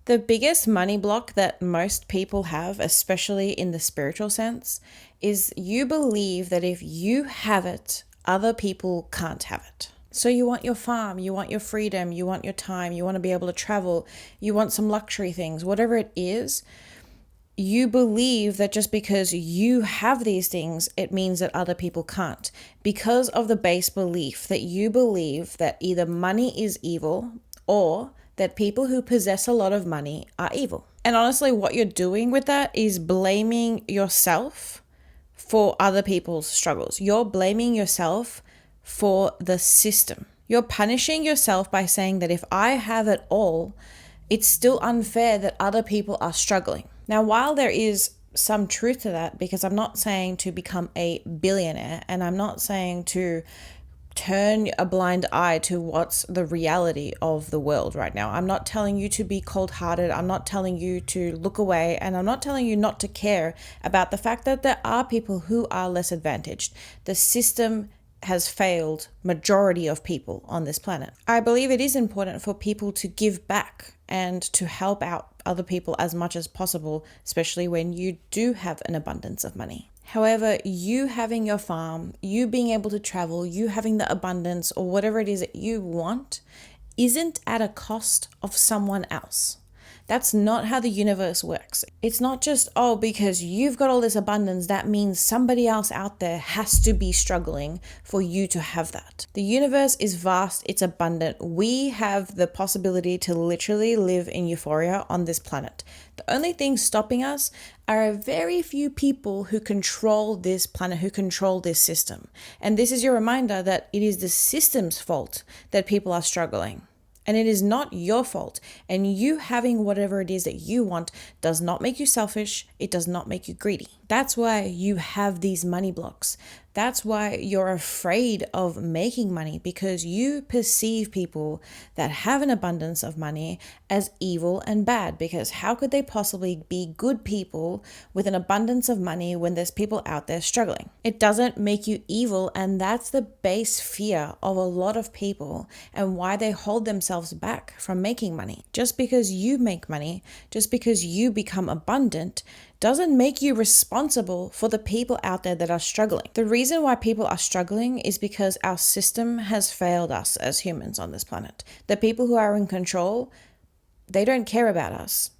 The biggest money block that most people have, especially in the spiritual sense, is you believe that if you have it, other people can't have it. So you want your farm, you want your freedom, you want your time, you want to be able to travel, you want some luxury things, whatever it is. You believe that just because you have these things, it means that other people can't. Because of the base belief that you believe that either money is evil or that people who possess a lot of money are evil. And honestly, what you're doing with that is blaming yourself for other people's struggles. You're blaming yourself for the system. You're punishing yourself by saying that if I have it all, it's still unfair that other people are struggling. Now, while there is some truth to that, because I'm not saying to become a billionaire, and I'm not saying to turn a blind eye to what's the reality of the world right now. I'm not telling you to be cold-hearted. I'm not telling you to look away, and I'm not telling you not to care about the fact that there are people who are less advantaged. The system has failed majority of people on this planet. I believe it is important for people to give back and to help out other people as much as possible, especially when you do have an abundance of money. However, you having your farm, you being able to travel, you having the abundance or whatever it is that you want isn't at a cost of someone else. That's not how the universe works. It's not just, oh, because you've got all this abundance, that means somebody else out there has to be struggling for you to have that. The universe is vast, it's abundant. We have the possibility to literally live in euphoria on this planet. The only thing stopping us are a very few people who control this planet, who control this system. And this is your reminder that it is the system's fault that people are struggling. And it is not your fault. And you having whatever it is that you want does not make you selfish. It does not make you greedy. That's why you have these money blocks. That's why you're afraid of making money, because you perceive people that have an abundance of money as evil and bad. Because how could they possibly be good people with an abundance of money when there's people out there struggling? It doesn't make you evil, and that's the base fear of a lot of people and why they hold themselves back from making money. Just because you make money, just because you become abundant, doesn't make you responsible for the people out there that are struggling. The reason why people are struggling is because our system has failed us as humans on this planet. The people who are in control, they don't care about us.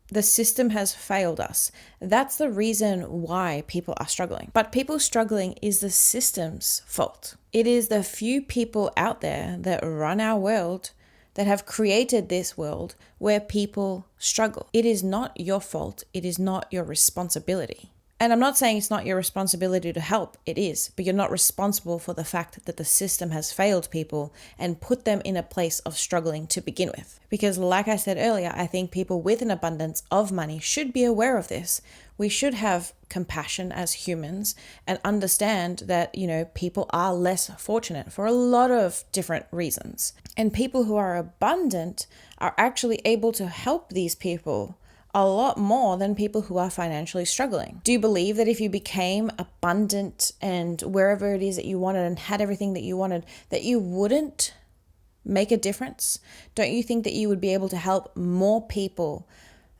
The system has failed us. That's the reason why people are struggling. But people struggling is the system's fault. It is the few people out there that run our world that have created this world where people struggle. It is not your fault. It is not your responsibility. And I'm not saying it's not your responsibility to help. It is, but you're not responsible for the fact that the system has failed people and put them in a place of struggling to begin with. Because like I said earlier, I think people with an abundance of money should be aware of this. We should have compassion as humans and understand that, people are less fortunate for a lot of different reasons. And people who are abundant are actually able to help these people a lot more than people who are financially struggling. Do you believe that if you became abundant and wherever it is that you wanted and had everything that you wanted, that you wouldn't make a difference? Don't you think that you would be able to help more people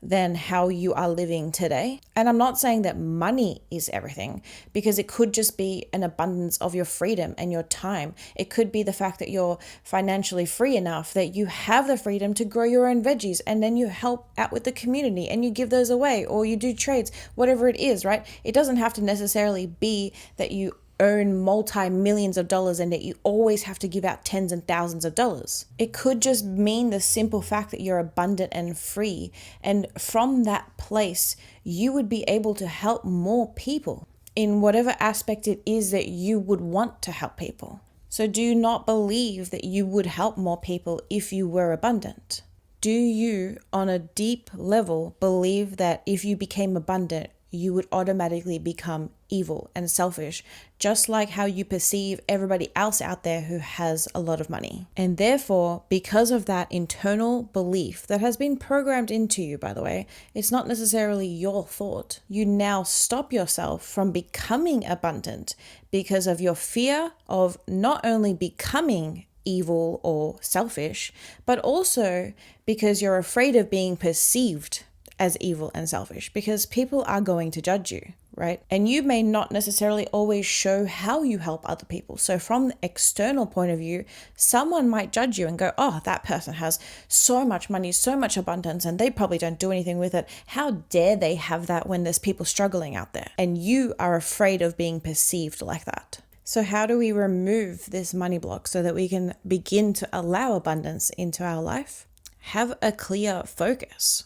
than how you are living today? And I'm not saying that money is everything, because it could just be an abundance of your freedom and your time. It could be the fact that you're financially free enough that you have the freedom to grow your own veggies, and then you help out with the community and you give those away, or you do trades, whatever it is, right? It doesn't have to necessarily be that you earn multi-millions of dollars and that you always have to give out tens and thousands of dollars. It could just mean the simple fact that you're abundant and free. And from that place, you would be able to help more people in whatever aspect it is that you would want to help people. So do you not believe that you would help more people if you were abundant? Do you, on a deep level, believe that if you became abundant, you would automatically become evil and selfish, just like how you perceive everybody else out there who has a lot of money? And therefore, because of that internal belief that has been programmed into you, by the way, it's not necessarily your thought. You now stop yourself from becoming abundant because of your fear of not only becoming evil or selfish, but also because you're afraid of being perceived as evil and selfish, because people are going to judge you, right? And you may not necessarily always show how you help other people. So from the external point of view, someone might judge you and go, oh, that person has so much money, so much abundance, and they probably don't do anything with it. How dare they have that when there's people struggling out there? And you are afraid of being perceived like that. So how do we remove this money block so that we can begin to allow abundance into our life? Have a clear focus.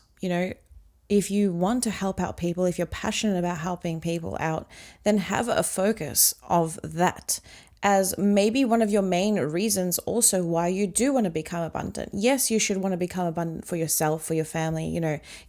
If you want to help out people, if you're passionate about helping people out, then have a focus of that as maybe one of your main reasons also why you do want to become abundant. Yes, you should want to become abundant for yourself, for your family,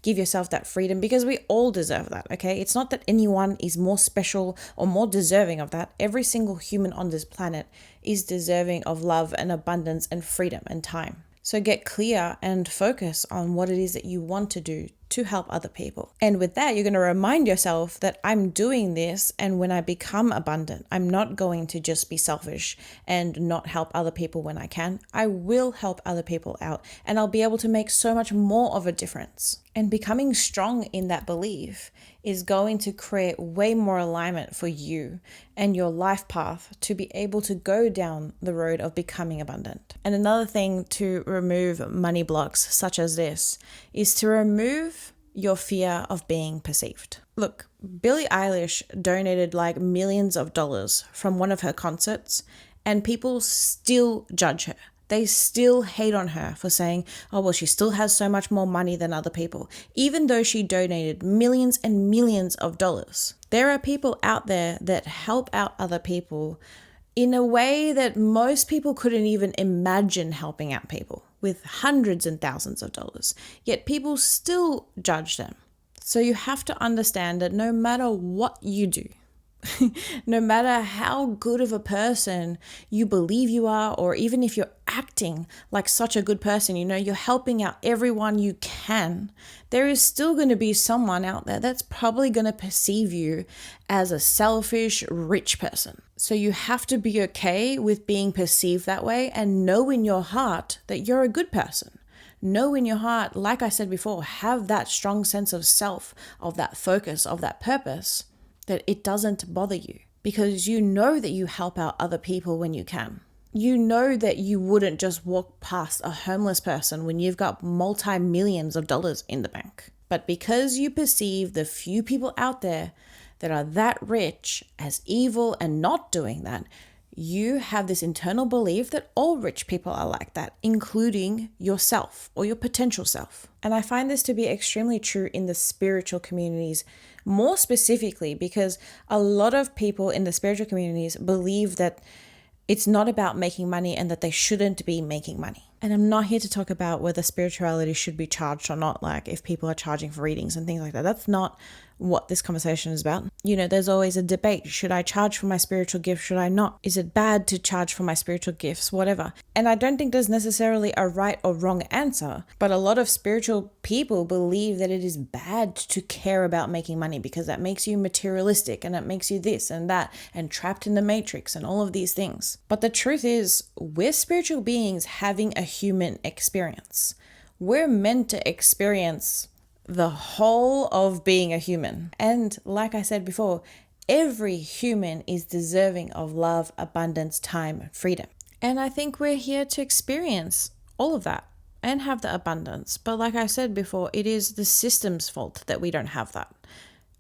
give yourself that freedom, because we all deserve that, okay? It's not that anyone is more special or more deserving of that. Every single human on this planet is deserving of love and abundance and freedom and time. So get clear and focus on what it is that you want to do to help other people. And with that, you're going to remind yourself that I'm doing this, and when I become abundant, I'm not going to just be selfish and not help other people when I can. I will help other people out, and I'll be able to make so much more of a difference. And becoming strong in that belief is going to create way more alignment for you and your life path to be able to go down the road of becoming abundant. And another thing to remove money blocks such as this is to remove your fear of being perceived. Look, Billie Eilish donated like millions of dollars from one of her concerts, and people still judge her. They still hate on her for saying, oh, well, she still has so much more money than other people, even though she donated millions and millions of dollars. There are people out there that help out other people in a way that most people couldn't even imagine helping out people, with hundreds and thousands of dollars, yet people still judge them. So you have to understand that no matter what you do, no matter how good of a person you believe you are, or even if you're acting like such a good person, you're helping out everyone you can, there is still going to be someone out there that's probably going to perceive you as a selfish, rich person. So you have to be okay with being perceived that way and know in your heart that you're a good person. Know in your heart, like I said before, have that strong sense of self, of that focus, of that purpose, that it doesn't bother you, because you know that you help out other people when you can. You know that you wouldn't just walk past a homeless person when you've got multi-millions of dollars in the bank. But because you perceive the few people out there that are that rich as evil and not doing that, you have this internal belief that all rich people are like that, including yourself or your potential self. And I find this to be extremely true in the spiritual communities, more specifically because a lot of people in the spiritual communities believe that it's not about making money and that they shouldn't be making money. And I'm not here to talk about whether spirituality should be charged or not, like if people are charging for readings and things like that. That's not what this conversation is about. There's always a debate. Should I charge for my spiritual gift? Should I not? Is it bad to charge for my spiritual gifts? Whatever. And I don't think there's necessarily a right or wrong answer, but a lot of spiritual people believe that it is bad to care about making money because that makes you materialistic and it makes you this and that and trapped in the matrix and all of these things. But the truth is, we're spiritual beings having a human experience. We're meant to experience the whole of being a human. And like I said before, every human is deserving of love, abundance, time, and freedom. And I think we're here to experience all of that and have the abundance. But like I said before, it is the system's fault that we don't have that,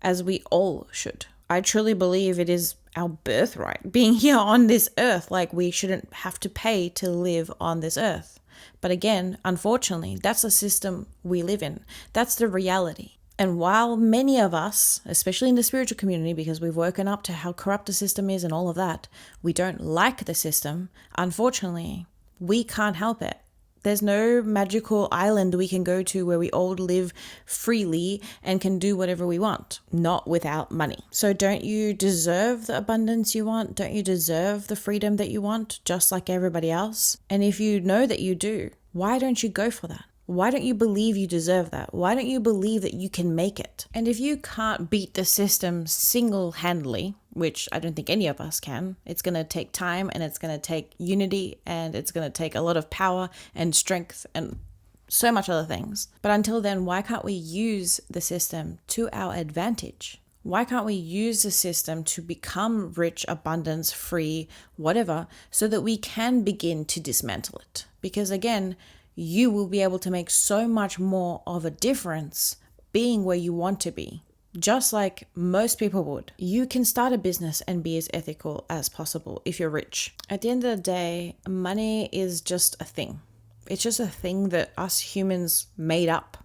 as we all should. I truly believe it is our birthright being here on this earth. Like, we shouldn't have to pay to live on this earth. But again, unfortunately, that's the system we live in. That's the reality. And while many of us, especially in the spiritual community, because we've woken up to how corrupt the system is and all of that, we don't like the system, unfortunately, we can't help it. There's no magical island we can go to where we all live freely and can do whatever we want, not without money. So don't you deserve the abundance you want? Don't you deserve the freedom that you want, just like everybody else? And if you know that you do, why don't you go for that? Why don't you believe you deserve that? Why don't you believe that you can make it? And if you can't beat the system single-handedly, which I don't think any of us can. It's going to take time, and it's going to take unity, and it's going to take a lot of power and strength and so much other things. But until then, why can't we use the system to our advantage? Why can't we use the system to become rich, abundance, free, whatever, so that we can begin to dismantle it? Because again, you will be able to make so much more of a difference being where you want to be, just like most people would. You can start a business and be as ethical as possible if you're rich. At the end of the day, money is just a thing. It's just a thing that us humans made up.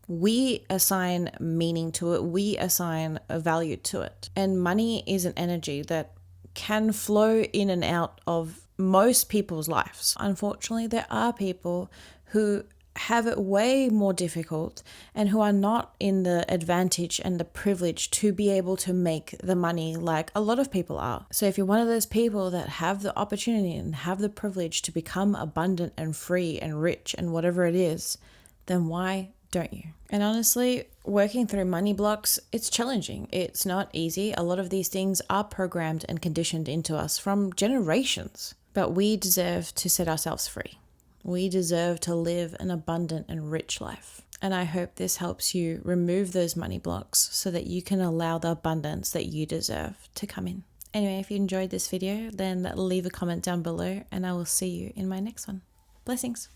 We assign meaning to it. We assign a value to it. And money is an energy that can flow in and out of most people's lives. Unfortunately, there are people who have it way more difficult and who are not in the advantage and the privilege to be able to make the money like a lot of people are. So if you're one of those people that have the opportunity and have the privilege to become abundant and free and rich and whatever it is, then why don't you? And honestly, working through money blocks, it's challenging. It's not easy. A lot of these things are programmed and conditioned into us from generations. But we deserve to set ourselves free. We deserve to live an abundant and rich life. And I hope this helps you remove those money blocks so that you can allow the abundance that you deserve to come in. Anyway, if you enjoyed this video, then leave a comment down below and I will see you in my next one. Blessings.